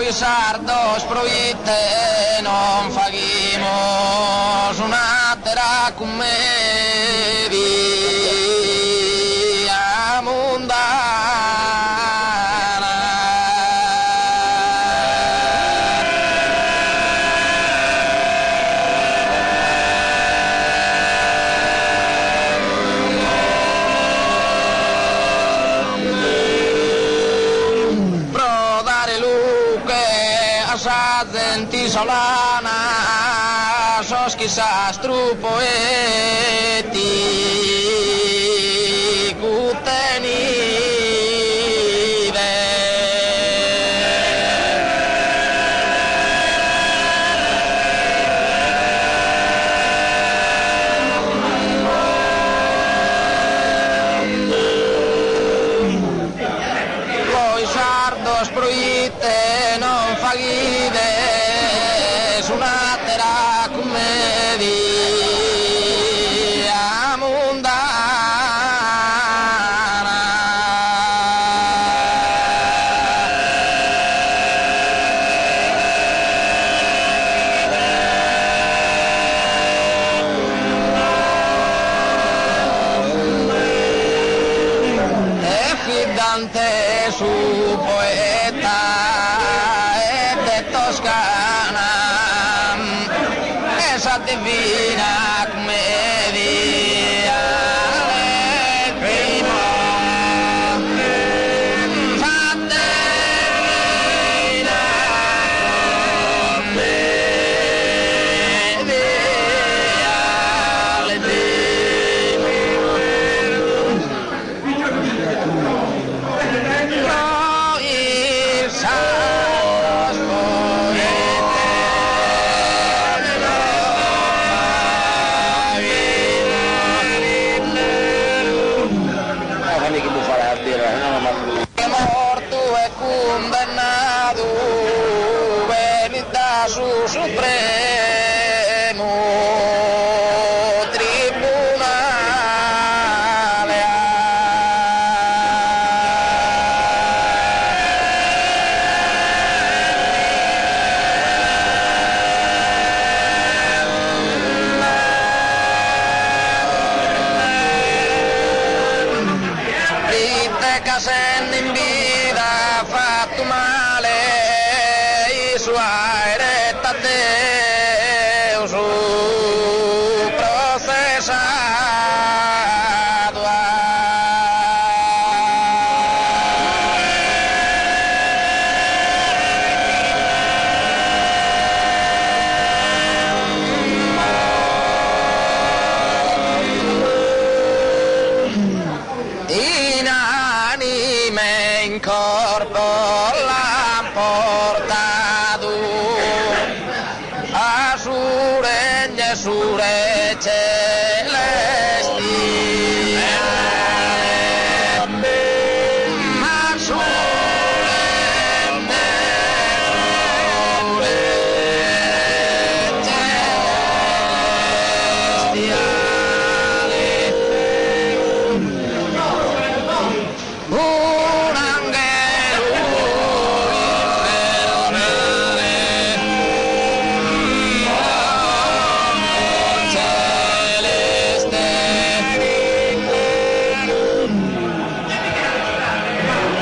Noi sardos proite non faghimos una terra come via mundana. Pro dare luce a sa gente solana, sos chissà strupoeti cutenive. Voi sardos proite non faghides una terra come via mundana. E fidante su poeta e de Toscana, esa divina commedia del primo fatina commedia del noi sardos che morto e condannato verità su supremo tribunale. Dite che essendo in vita ha fatto male i suoi retta a Dio su processato. In anime in corpo l'han portato a su regno e su re celesti, a su regno e un angelo infernale celeste,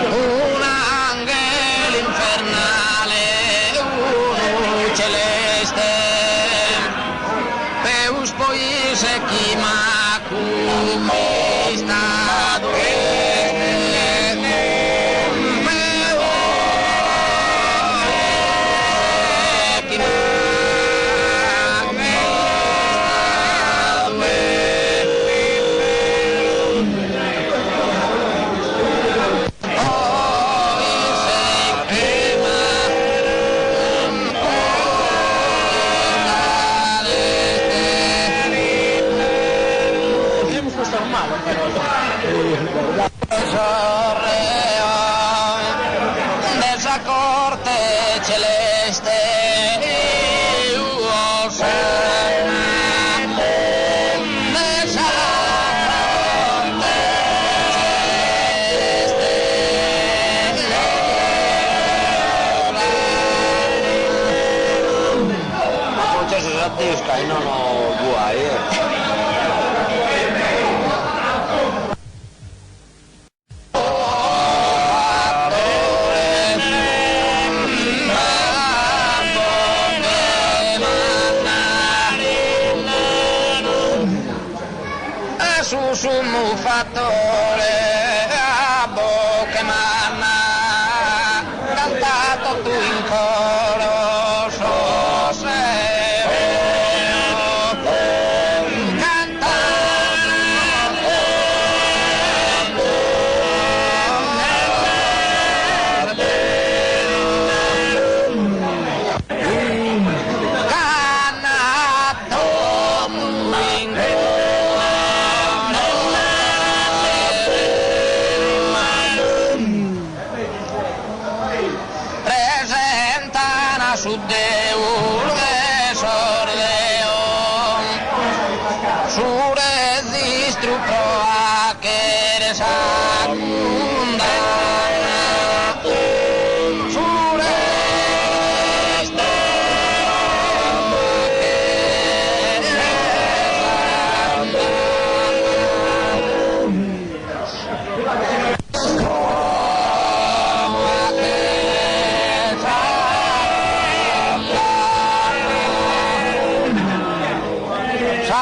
un angelo infernale, uno celeste, Peus poi se chi ma conquistato della corte celeste, io sono della corte celeste. Euska y no guay, Sumo fattore a bocca manna cantato tu in coro so su Deul desordeo sure distru proa queres acunda sure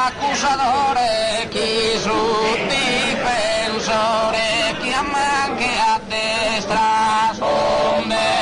accusadore chi su difensore chiama che a destra sonde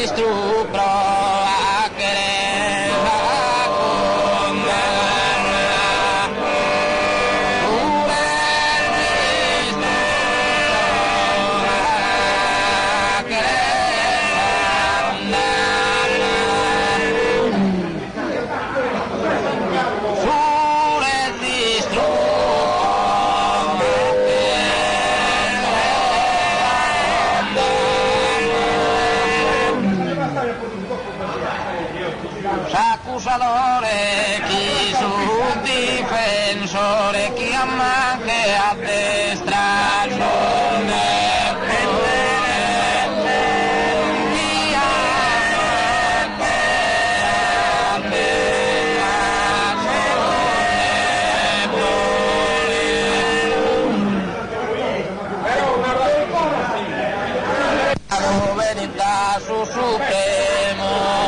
distru pro a querer accusadore chi su difensore chiama che a destra sonde verità su supremo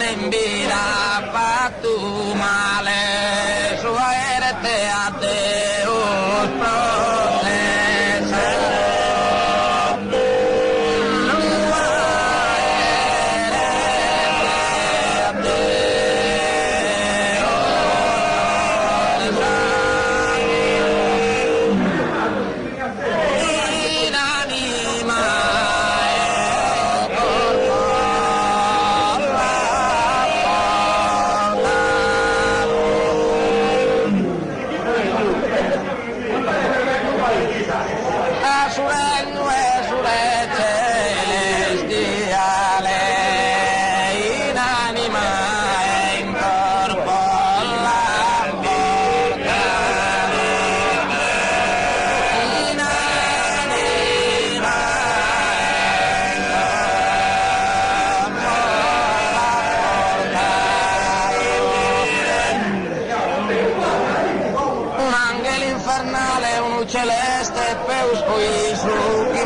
in vida fatto male su aerete a Deus procesa celeste peus poi su chi